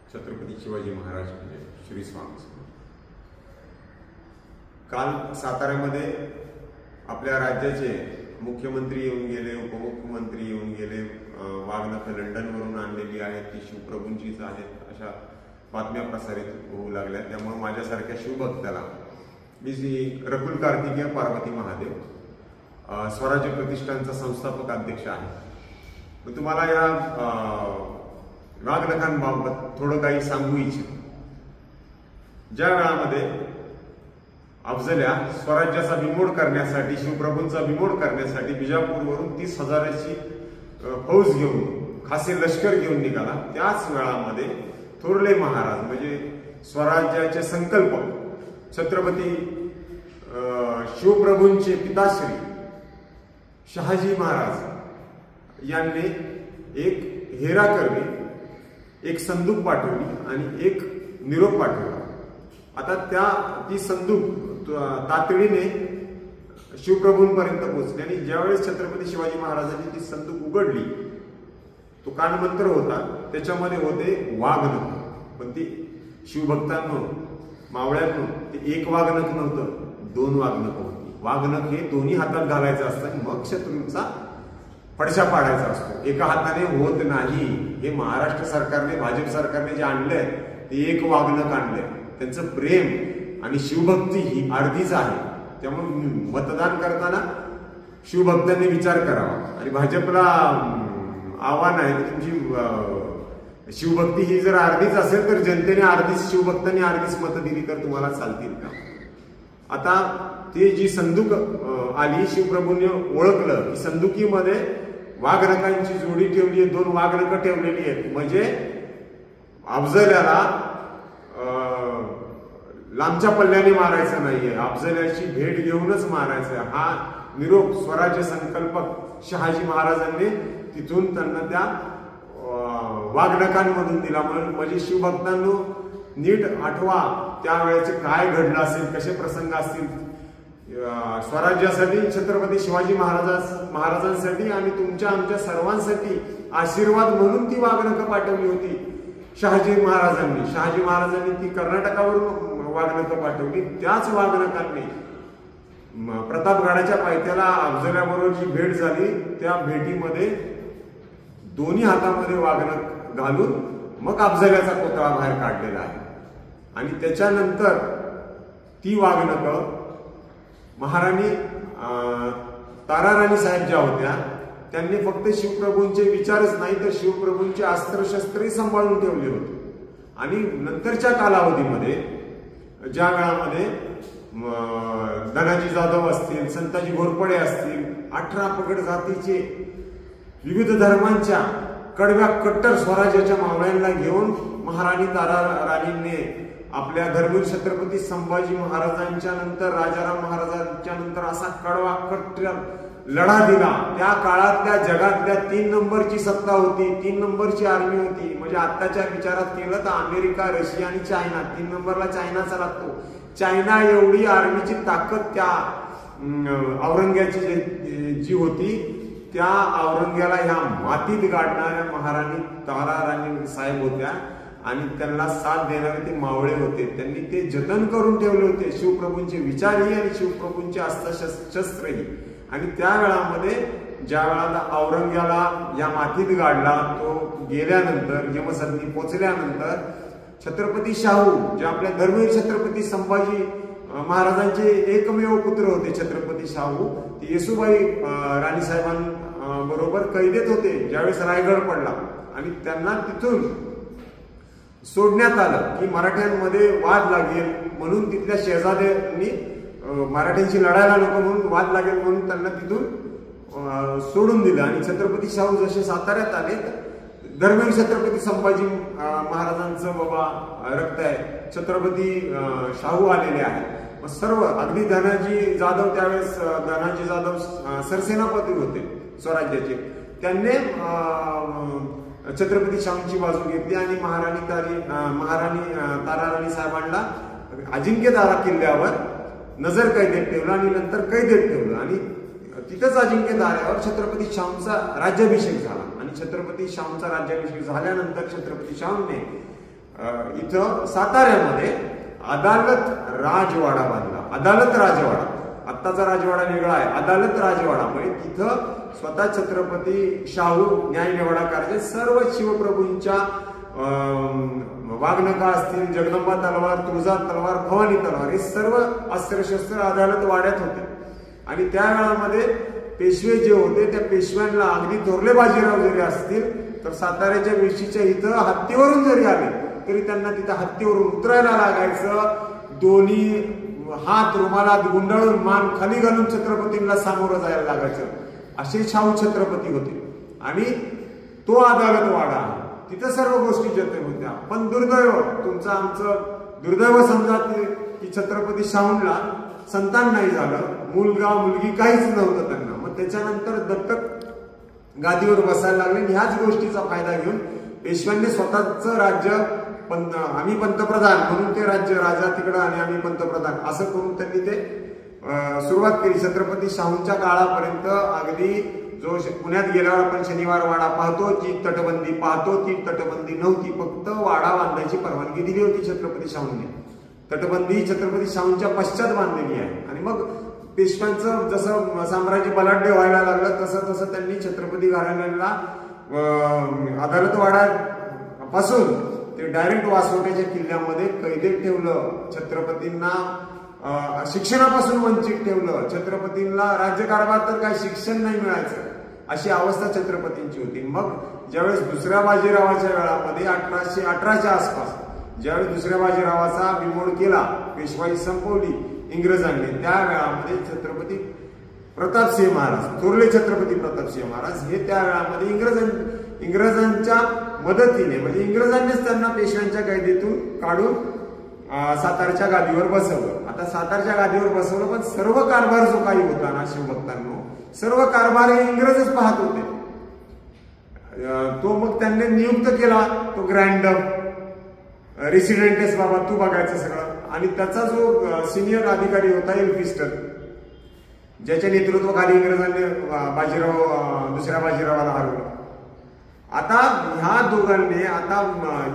छत्रपती शिवाजी महाराज श्री स्वामी समर्थ। काल साताऱ्यामध्ये आपल्या राज्याचे मुख्यमंत्री येऊन गेले, उपमुख्यमंत्री येऊन गेले, वाघनख लंडनवरून आणलेली आहेत ती शिवप्रभूंचीच आहेत अशा बातम्या प्रसारित होऊ लागल्या। त्यामुळे माझ्यासारख्या शिवभक्ताला मी श्री रकुल कार्तिकेय पार्वती महादेव स्वराज्य प्रतिष्ठानचा संस्थापक अध्यक्ष आहे। मी तुम्हाला या वाघनखांबाबत थोडं काही सांगू इच्छितो। ज्या वेळामध्ये अफजल्या स्वराज्याचा बिमोड करण्यासाठी, शिवप्रभूंचा बिमोड करण्यासाठी बिजापूरवरून 30,000ची फौज घेऊन, खासे लष्कर घेऊन निघाला, त्याच वेळामध्ये थोरले महाराज म्हणजे स्वराज्याचे संकल्पक छत्रपती शिवप्रभूंचे पिताश्री शहाजी महाराज यांनी एक हेरा करवी, एक संदूक पाठवली आणि एक निरोप पाठवला। आता ती संदूक तातडीने शिवप्रभूंपर्यंत पोहोचली आणि ज्यावेळेस छत्रपती शिवाजी महाराजांनी ती संदूक उघडली, तो कानमंत्र होता, त्याच्यामध्ये होते वाघनख। पण ती शिवभक्तांनो, मावळ्यांनो, ते एक वाघनख नव्हतं, 2 वाघनख होती। वाघनख हे दोन्ही हातात घालायचं असतं, मग शत्रूंचा फडशा पाडायचा असतो, एका हाताने होत नाही। हे महाराष्ट्र सरकारने, भाजप सरकारने जे आणलंय ते एक वाघनख आणलंय। त्यांचं प्रेम आणि शिवभक्ती ही अर्धीच आहे। त्यामुळे मतदान करताना शिवभक्तांनी विचार करावा आणि भाजपला आव्हान आहे की तुमची शिवभक्ती ही जर अर्धीच असेल तर जनतेने अर्धीच, शिवभक्तांनी अर्धीच मतं दिली तर तुम्हाला चालतील का? आता ते जी संदूक आली, शिवप्रभूंनी ओळखलं की संदुकीमध्ये वाघनखांची जोडी ठेवली आहे, 2 वाघनख ठेवलेली आहेत, म्हणजे अफजल्याला लांबच्या पल्ल्याने मारायचं नाहीये, अफजल्याची भेट घेऊनच मारायचं। हा निरोप स्वराज्य संकल्पक शहाजी महाराजांनी तिथून त्यांना त्या वाघनखांमधून दिला। म्हणजे शिवभक्तांनो नीट आठवा त्यावेळेचे काय घडलं असेल, कसे प्रसंग असतील। स्वराज्यासाठी, छत्रपती शिवाजी महाराजांसाठी आणि तुमच्या आमच्या सर्वांसाठी आशीर्वाद म्हणून ती वाघनख पाठवली होती शहाजी महाराजांनी ती कर्नाटकावरून वाघनख पाठवली। त्याच वाघनखांनी प्रतापगडाच्या पायथ्याला अफजल्याबरोबर जी भेट झाली, त्या भेटीमध्ये दोन्ही हातामध्ये वाघनख घालून मग अफजल्याचा पुतळा बाहेर काढलेला आहे। आणि त्याच्यानंतर ती वाघनख महाराणी ताराराणी साहेब ज्या होत्या त्यांनी फक्त शिवप्रभूंचे विचारच नाही तर शिवप्रभूंचे अस्त्रशस्त्रही सांभाळून ठेवले होते। आणि नंतरच्या कालावधीमध्ये ज्या वेळामध्ये धनाजी जाधव असतील, संताजी घोरपडे असतील, 18 पगड जातीचे विविध धर्मांच्या कडव्या कट्टर स्वराज्याच्या मावळ्यांना घेऊन महाराणी ताराराणींनी आपल्या धर्मवीर छत्रपती संभाजी महाराजांच्या नंतर, राजाराम महाराजांच्या नंतर असा कडवा कट्टर लढा दिला। त्या काळातल्या जगातल्या 3 नंबरची सत्ता होती, 3 नंबरची आर्मी होती। म्हणजे आत्ताच्या विचारात केलं तर अमेरिका, रशिया आणि चायना, 3 नंबरला चायनाचा लागतो। चायना एवढी आर्मीची ताकद त्या औरंग्याची जी होती, त्या औरंग्याला ह्या मातीत गाडणाऱ्या महाराणी ताराराणी साहेब होत्या आणि त्यांना साथ देणारे ते मावळे होते। त्यांनी ते जतन करून ठेवले होते, शिवप्रभूंचे विचारही आणि शिवप्रभूंचे अस्त्रशस्त्रही। आणि त्या वेळामध्ये ज्या वेळाला औरंग्याला या मातीत गाडला, तो गेल्यानंतर, यमसदनी पोचल्यानंतर छत्रपती शाहू, जे आपल्या धर्मवीर छत्रपती संभाजी महाराजांचे एकमेव पुत्र होते, छत्रपती शाहू, ते येसुबाई राणीसाहेबांबरोबर कैदेत होते ज्यावेळेस रायगड पडला। आणि त्यांना तिथून सोडण्यात आलं की मराठ्यांमध्ये वाद लागेल म्हणून, तिथल्या शहजाद्यांनी मराठ्यांशी लढायला नको म्हणून, वाद लागेल म्हणून त्यांना तिथून सोडून दिलं। आणि छत्रपती शाहू जसे साताऱ्यात आले, धर्मवीर छत्रपती संभाजी महाराजांचं बाबा रक्त आहे, छत्रपती शाहू आलेले आहेत। सर्व अगदी धनाजी जाधव, त्यावेळेस धनाजी जाधव सरसेनापती होते स्वराज्याचे, त्यांनी छत्रपती शाहूंची बाजू घेतली आणि महाराणी ताराराणी साहेबांना अजिंक्यतारा किल्ल्यावर नजर कैदेत ठेवलं आणि नंतर कैदेत ठेवलं। आणि तिथंच अजिंक्य ताऱ्यावर छत्रपती शाहूंचा राज्याभिषेक झाला आणि छत्रपती शाहूंचा राज्याभिषेक झाल्यानंतर छत्रपती शाहूंनी इथं साताऱ्यामध्ये अदालत राजवाडा बांधला. अदालत राजवाडा, आत्ताचा राजवाडा वेगळा आहे, अदालत राजवाडा. म्हणजे तिथं स्वतः छत्रपती शाहू न्यायनिवाडा करायचे. सर्व शिवप्रभूंच्या वाघनखा असतील, जगदंबा तलवार, तुळजा तलवार, भवानी तलवार, हे सर्व अस्त्रशस्त्र अदालत वाड्यात होते. आणि त्या काळामध्ये पेशवे जे होते त्या पेशव्यांना अगदी थोरले बाजीराव जरी असतील तर साताऱ्याच्या वेशीच्या इथं हत्तीवरून जरी आले तरी त्यांना तिथं हत्तीवरून उतरायला लागायचं. दोन्ही हात रुमालात गुंडाळून मान खाली घालून छत्रपतींना सामोरं जायला लागायचं. असे शाहू छत्रपती होते. आणि तो अदालत वाडा, तिथं सर्व गोष्टी जतन होत्या. पण दुर्दैव, तुमचं आमचं दुर्दैव समजा की छत्रपती शाहूंना संतान नाही झालं, मुलगा मुलगी काहीच नव्हतं त्यांना. मग त्याच्यानंतर दत्तक गादीवर बसायला लागले. ह्याच गोष्टीचा फायदा घेऊन पेशव्यांनी स्वतःच राज्य, आम्ही पंतप्रधान म्हणून ते राज्य, राजा तिकडं आणि आम्ही पंतप्रधान असं करून त्यांनी ते सुरुवात केली. छत्रपती शाहूंच्या काळापर्यंत अगदी जो पुण्यात गेल्यावर आपण शनिवार वाडा पाहतो, ती तटबंदी पाहतो, ती तटबंदी नव्हती. फक्त वाडा बांधायची परवानगी दिली होती छत्रपती शाहूंनी. तटबंदी छत्रपती शाहूंच्या पश्चात बांधलेली आहे. आणि मग पेशव्यांचं जसं साम्राज्य बलाढ्य व्हायला लागलं तसं तसं त्यांनी छत्रपती घराण्याला अदालतवाडा पासून ते डायरेक्ट वासोट्याच्या किल्ल्यामध्ये कैदेत ठेवलं. छत्रपतींना शिक्षणापासून वंचित ठेवलं. छत्रपतींना राज्यकारभार तर काही शिक्षण नाही मिळायचं अशी अवस्था छत्रपतींची होती. मग ज्यावेळेस दुसऱ्या बाजीरावाच्या वेळामध्ये 1818च्या आसपास ज्यावेळेस दुसऱ्या बाजीरावाचा बिमोड केला, पेशवाई संपवली इंग्रजांनी, त्या वेळामध्ये छत्रपती प्रतापसिंह महाराज, थोरले छत्रपती प्रतापसिंह महाराज हे त्या वेळामध्ये इंग्रजांच्या मदतीने, म्हणजे इंग्रजांनीच त्यांना पेशव्यांच्या कैदेतून काढून सातारच्या गादीवर बसवलं. आता सातारच्या गादीवर बसवलं, पण सर्व कारभार जो काही होता ना शिवभक्तांनो, सर्व कारभार हे इंग्रजच पाहत होते. तो मग त्यांनी नियुक्त केला तो ग्रँड रेसिडेंटेस, बाबा तू बघायचं सगळं. आणि त्याचा जो सिनियर अधिकारी होता एल्फिस्टन, ज्याच्या नेतृत्वाखाली इंग्रजांनी दुसऱ्या बाजीरावाला हरवलं. आता ह्या दोघांनी, आता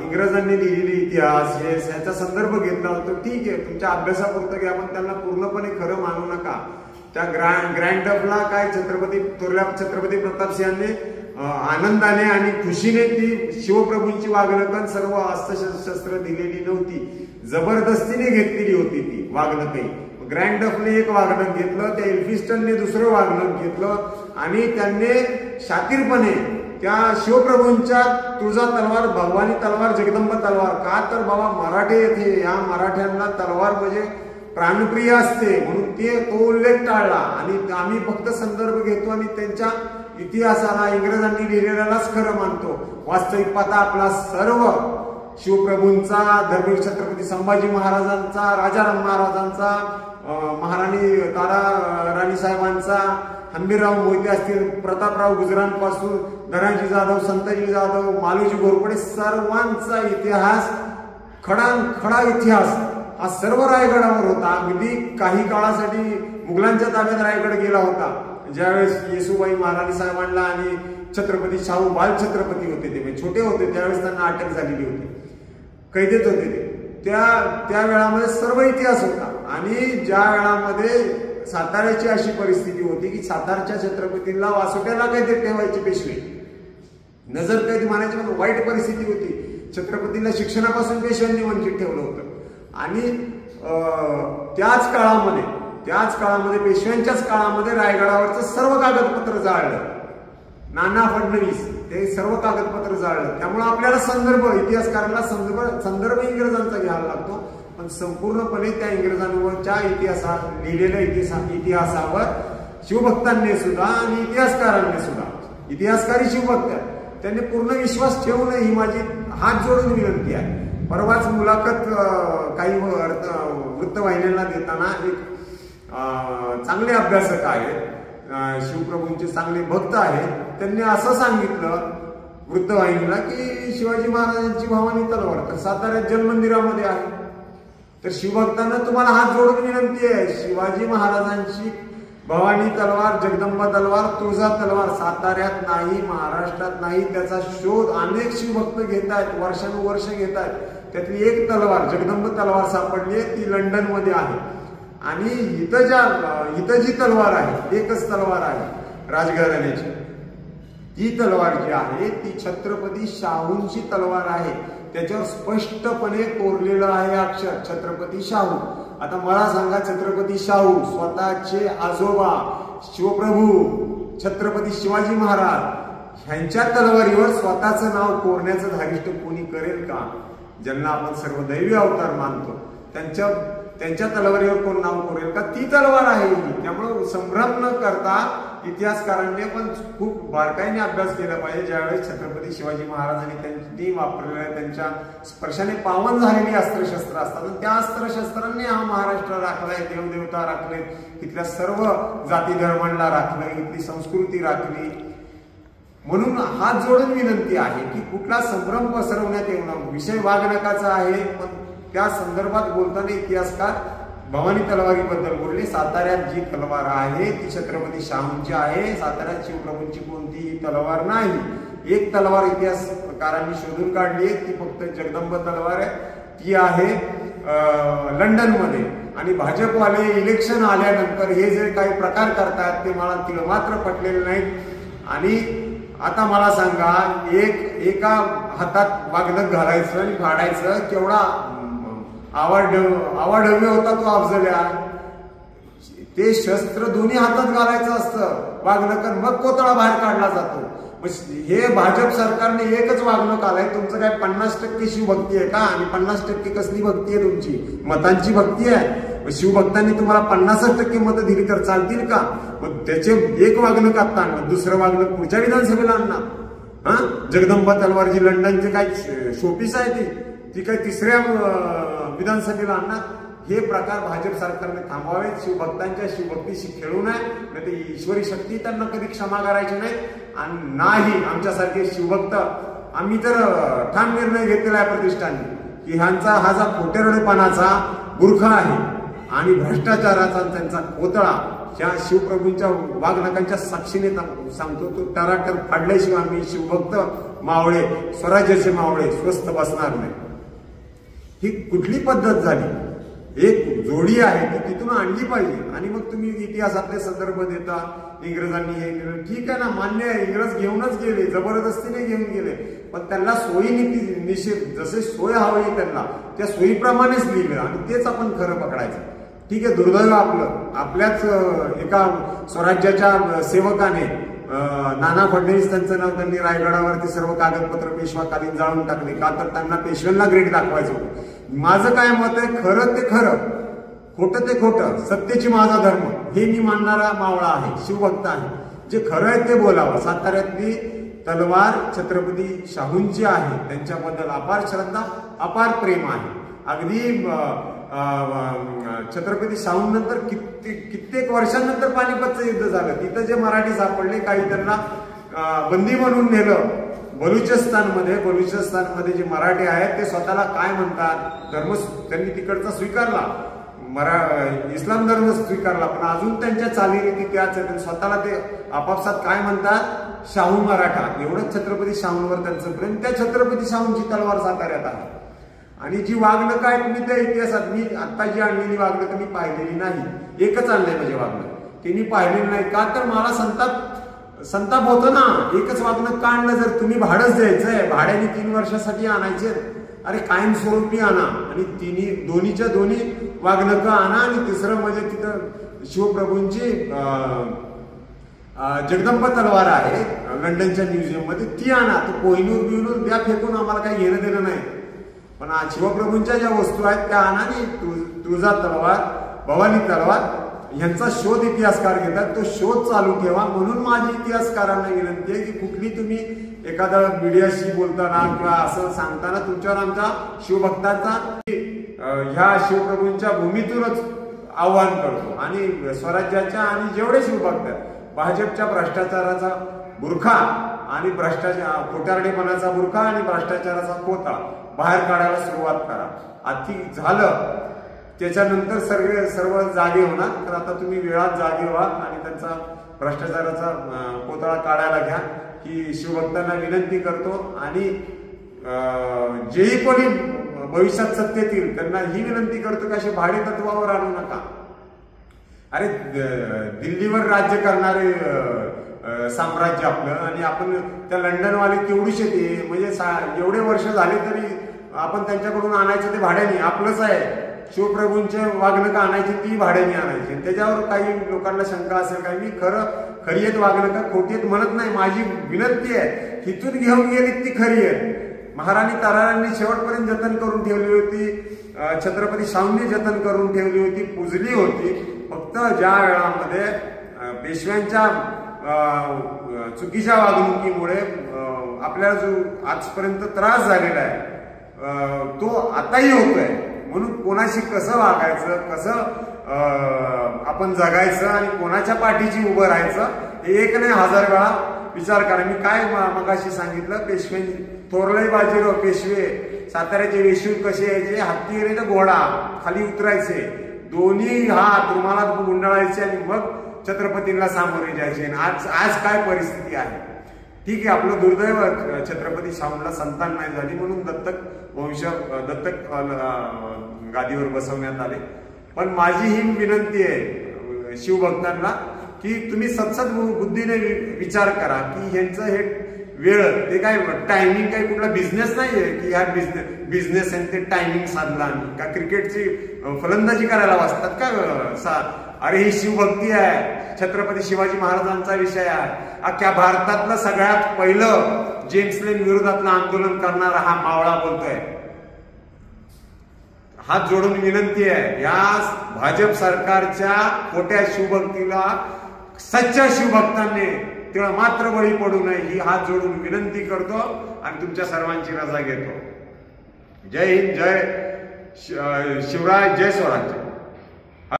इंग्रजांनी लिहिलेले इतिहास ह्याचा संदर्भ घेतला होता, ठीक आहे तुमच्या अभ्यासापुरतं घ्या, पण त्यांना पूर्णपणे खरं मानू नका. त्या ग्रँड काय थोरल्या छत्रपती प्रतापसिंहांनी आनंदाने आणि खुशीने ती शिवप्रभूंची वागणकं सर्व अस्त्रशस्त्र दिलेली नव्हती, जबरदस्तीने घेतलेली होती ती वागणकही. ग्रँड डफने एक वागणक घेतलं, त्या एल्फिस्टनने दुसरं वागणक घेतलं आणि त्यांनी शातीरपणे त्या शिवप्रभूंच्या तुळजा तलवार, भगवानी तलवार, जगदंबा तलवार, का तर बाबा मराठे येथे, या मराठ्यांना तलवार म्हणजे प्राणप्रिय असते म्हणून तो उल्लेख टाळला. आणि आम्ही फक्त संदर्भ घेतो आणि त्यांच्या इतिहासाला, इंग्रजांनी लिहिलेल्यालाच खरं मानतो. वास्तविक पाहता आपला सर्व शिवप्रभूंचा, धर्मवीर छत्रपती संभाजी महाराजांचा, राजाराम महाराजांचा, महाराणी तारा राणी साहेबांचा, हंबीरराव मोहिते असतील, प्रतापराव गुजरांपासून धनाजी जाधव, संताजी जाधव, मालोजी घोरपडे, सर्वांचा इतिहास, खडा इतिहास हा सर्व रायगडावर होता. अगदी काही काळासाठी मुघलांच्या ताब्यात रायगड गेला होता. ज्यावेळेस येसुबाई महाराणी साहेबांना आणि छत्रपती शाहू बालछत्रपती होते, ते छोटे होते, त्यावेळेस त्यांना अटक झालेली होती, कैदेत होते ते. त्या वेळामध्ये सर्व इतिहास होता. आणि ज्या वेळामध्ये साताऱ्याची अशी परिस्थिती होती की सातारच्या छत्रपतींना वासोट्याला कैदेत ठेवायची पेशवे, नजर कैद मानायची, पण वाईट परिस्थिती होती. छत्रपतींना शिक्षणापासून पेशव्यांनी वंचित ठेवलं होतं. आणि त्याच काळामध्ये पेशव्यांच्याच काळामध्ये रायगडावरचं सर्व कागदपत्र जाळलं. नाना फडणवीस ते सर्व कागदपत्र जाळलं. त्यामुळे आपल्याला इतिहासकारांना संदर्भ इंग्रजांचा घ्यायला लागतो. पण संपूर्णपणे त्या इंग्रजांवरच्या लिहिलेल्या इतिहासावर शिवभक्तांनी सुद्धा आणि इतिहासकारांनी सुद्धा, इतिहासकारी शिवभक्त त्यांनी पूर्ण विश्वास ठेवू नये ही माझी हात जोडून विनंती आहे. परवाच मुलाखत काही वृत्तवाहिन्यांना देताना एक चांगले अभ्यासक आहेत, शिवप्रभूंचे चांगले भक्त आहेत, त्यांनी असं सांगितलं वृत्तवाहिनीला की शिवाजी महाराजांची भवानी तलवार तर साताऱ्यात जलमंदिरामध्ये आहे. तर शिवभक्तांना तुम्हाला हात जोडून विनंती आहे, शिवाजी महाराजांची भवानी तलवार, जगदंबा तलवार, तुळजा तलवार साताऱ्यात नाही, महाराष्ट्रात नाही. त्याचा शोध अनेक शिवभक्त घेत आहेत, वर्षानुवर्ष घेत आहेत. त्यातली एक तलवार जगदंबा तलवार सापडली आहे, ती लंडन मध्ये आहे. आणि इथं जी तलवार आहे, एकच तलवार आहे राजघराण्याची. ती तलवार जी आहे ती छत्रपती शाहूंची तलवार आहे. त्याच्यावर स्पष्टपणे कोरलेलं आहे अक्षर छत्रपती शाहू. आता मला सांगा, छत्रपती शाहू स्वतःचे आजोबा शिवप्रभू छत्रपती शिवाजी महाराज ह्यांच्या तलवारीवर स्वतःचं नाव कोरण्याचं धारिष्ट कोणी करेल का? ज्यांना आपण सर्व दैवी अवतार मानतो त्यांच्या तलवारीवर कोण नाव कोरेल का? ती तलवार आहे. त्यामुळे संभ्रम न करता इतिहासकारांनी पण खूप बारकाईने अभ्यास केला पाहिजे. ज्यावेळेस छत्रपती शिवाजी महाराजांनी त्यांनी वापरलेल्या त्यांच्या स्पर्शाने पावन झालेली अस्त्रशस्त्र असतात, त्या अस्त्रशस्त्रांनी हा महाराष्ट्र राखलाय, देवदेवता राखले, तिथल्या सर्व जाती धर्मांना राखलं, इथली संस्कृती राखली. म्हणून हात जोडून विनंती आहे की कुठला संभ्रम पसरवण्यात येऊ नये. विषय वाघनकाचा आहे, पण त्या संदर्भात बोलताना इतिहासकार भवानी तलवारीबद्दल बोलले. साताऱ्यात जी तलवार आहे ती छत्रपती शाहूंची आहे. साताऱ्यात शिवप्रभूंची कोणतीही तलवार नाही. एक तलवार इतिहासकारांनी शोधून काढली आहे, ती फक्त जगदंबा तलवार आहे. ती आहे लंडन मध्ये. आणि भाजपवाले इलेक्शन आल्यानंतर हे जे काही प्रकार करतात ते मला तिळमात्र पटलेले नाहीत. आणि आता मला सांगा, एका हातात वाघनख घालायचं आणि फाडायचं, केवढा आवाढव्य होता तो अफजल्या. ते शस्त्र दोन्ही हातात घालायचं असतं वाघनख, मग कोतळा बाहेर काढला जातो. हे भाजप सरकारने एकच वाघनख आलाय. तुमचं काय 50% शिवभक्ती आहे का? आणि 50% कसली भक्ती आहे तुमची? मतांची भक्ती आहे. शिवभक्तांनी तुम्हाला 50% मतं दिली तर चालतील का? मग त्याचे एक वाघनख आता आणलं, दुसरं वाघनख पुढच्या विधानसभेला आणणार. जगदंबा तलवार जी लंडनचे काय शोपीस आहे ती काय तिसऱ्या विधानसभेला आणणार. हे प्रकार भाजप सरकारने थांबवावे. शिवभक्तांच्या शिवभक्तीशी खेळू नये, नाही तर ईश्वरी शक्ती त्यांना कधी क्षमा करायची नाही. आणि नाही आमच्यासारखे शिवभक्त, आम्ही तर ठाम निर्णय घेतलेला आहे प्रतिष्ठानने की ह्यांचा हा जा खोटेरडेपणाचा बुरखा आहे आणि भ्रष्टाचाराचा त्यांचा कोतळा ज्या शिवप्रभूंच्या वाघनखांच्या साक्षीने सांगतो, तो टराटर फाडल्याशिवाय आम्ही शिवभक्त मावळे, स्वराज्याचे मावळे स्वस्थ बसणार नाही. ही कुठली पद्धत झाली? एक जोडी आहे ती तिथून आणली पाहिजे. आणि मग तुम्ही इतिहासातले संदर्भ देता, इंग्रजांनी हे केलं, ठीक आहे ना, मान्य आहे, इंग्रज घेऊनच गेले, जबरदस्तीने घेऊन गेले, पण त्यांना सोयी नीती निश्चित जसे सोय हवी त्यांना त्या सोयीप्रमाणेच लिहिलं आणि तेच आपण खरं पकडायचं. ठीक आहे, दुर्दैव आपल्याच एका स्वराज्याच्या सेवकाने नाना फडणवीस त्यांचं नाव, त्यांनी रायगडावरती सर्व कागदपत्र पेशवाकालीन जाळून टाकले का? तर त्यांना पेशव्यांना ग्रेड दाखवायचं होतं. माझं काय मत आहे, खरं ते खरं, खोटं ते खोटं, सत्तेची माझा धर्म, हे मी मानणारा मावळा आहे, शिवभक्त आहे. जे खरं आहे ते बोलावं. साताऱ्यातली तलवार छत्रपती शाहूंची आहे, त्यांच्याबद्दल अपार श्रद्धा, अपार प्रेम आहे. अगदी छत्रपती शाहूंनंतर कित्येक वर्षांनंतर पानिपतचं युद्ध झालं. तिथं जे मराठी सापडले, काही त्यांना बंदी म्हणून नेलं बलुचिस्तानमध्ये जे मराठी आहेत ते स्वतःला काय म्हणतात, धर्म त्यांनी तिकडचा स्वीकारला, इस्लाम धर्म स्वीकारला, पण अजून त्यांच्या चालीरीती त्याच आहेत. स्वतःला ते आपापसात काय म्हणतात, शाहू मराठा. एवढंच छत्रपती शाहूंवर त्यांचं प्रेम. त्या छत्रपती शाहूंची तलवार साताऱ्यात आहे. आणि जी वाघनख आहेत, मी त्या इतिहासात मी आता जी आणलेली वाघनख मी पाहिलेली नाही. एकच आणलंय म्हणजे वाघनख, ते मी पाहिलेली नाही. का तर मला संताप होतो ना. एकच वाघनख का आणलं? जर तुम्ही भाडंच द्यायचंय, भाड्याने 3 वर्षासाठी आणायचे, अरे कायमस्वरूपी आणा. आणि दोन्हीच्या दोन्ही वाघनख आणा. आणि तिसरं म्हणजे तिथं शिवप्रभूंची जगदंबा तलवार आहे लंडनच्या म्युझियम मध्ये, ती आणा. तो कोहिनूर द्या फेकून, आम्हाला काही घेणं देणं नाही. पण शिवप्रभूंच्या ज्या वस्तू आहेत त्या आणा. आणि तुळजा तलवार, भवानी तलवार ह्यांचा शोध इतिहासकार घेतात, तो शोध चालू ठेवा. म्हणून माझी इतिहासकारांना विनंती आहे की कुठली तुम्ही एखादा मीडियाशी बोलताना किंवा असं सांगताना तुमच्यावर आमचा शिवभक्तांचा ह्या शिवप्रभूंच्या भूमीतूनच आव्हान करतो. आणि स्वराज्याच्या आणि जेवढे शिवभक्त आहेत, भाजपच्या भ्रष्टाचाराचा बुरखा आणि खोटारडेपणाचा बुरखा आणि भ्रष्टाचाराचा कोता बाहेर काढायला सुरुवात करा. अति झालं त्याच्यानंतर सर्व जागे होणार. तर आता तुम्ही वेळात जागे व्हा आणि त्यांचा भ्रष्टाचाराचा पुतळा काढायला घ्या ही शिवभक्तांना विनंती करतो. आणि जेही कोणी भविष्यात सत्तेत येईल त्यांना ही विनंती करतो की असे भाडे तत्वावर आणू नका. अरे दिल्लीवर राज्य करणारे साम्राज्य आपलं, आणि आपण त्या लंडनवाले केवढीशे ते म्हणजे एवढे वर्ष झाले तरी आपण त्यांच्याकडून आणायचं ते भाड्याने आपलंच आहे. शिवप्रभूंचे वागणुका आणायची ती भाड्याने आणायची. त्याच्यावर काही लोकांना शंका असेल काय, मी खरी आहेत वागणुका खोटी आहेत म्हणत नाही. माझी विनंती आहे हिथून घेऊन गेली ती खरी आहे. महाराणी ताराराणी शेवटपर्यंत जतन करून ठेवली होती, छत्रपती शाहूंनी जतन करून ठेवली होती, पुजली होती. फक्त ज्या वेळामध्ये पेशव्यांच्या चुकीच्या वागणुकीमुळे आपल्याला जो आजपर्यंत त्रास झालेला आहे तो आताही होतोय. म्हणून कोणाशी कसं वागायचं, कसं आपण जगायचं आणि कोणाच्या पाठीशी उभं राहायचं हे एक नाही 1000 वेळा विचार करा. मी काय मगाशी सांगितलं, पेशवे थोरले बाजीराव पेशवे साताऱ्याचे वेशीवर कसे यायचे, हत्ती गेले तर घोडा खाली उतरायचे, दोन्ही हात रुमालात गुंडाळायचे आणि मग छत्रपतींना सामोरे जायचे. आज काय परिस्थिती आहे. ठीक आहे, आपलं दुर्दैव छत्रपती शाहूंना संतान नाही झाली म्हणून दत्तक गादीवर बसवण्यात आले. पण माझी ही विनंती आहे शिवभक्तांना की तुम्ही सतसत बुद्धीने विचार करा की ह्यांचं हे वेळ ते काय टायमिंग काही कुठला बिझनेस नाहीये की ह्या बिझनेस आहे ते टायमिंग साधला आणि का क्रिकेटची फलंदाजी करायला वाचतात का. अरे ही शिवभक्ती आहे, छत्रपती शिवाजी महाराजांचा विषय आहे. अख्ख्या भारतातलं सगळ्यात पहिलं जेम्स लेन विरोधातलं आंदोलन करणारा हा मावळा बोलतोय. हात जोडून विनंती आहे या भाजप सरकारच्या खोट्या शिवभक्तीला सच्च्या शिवभक्तांनी तेव्हा मात्र बळी पडू नये ही हात जोडून विनंती करतो आणि तुमच्या सर्वांची रजा घेतो. जय हिंद, जय शिवराय, जय स्वराज्य.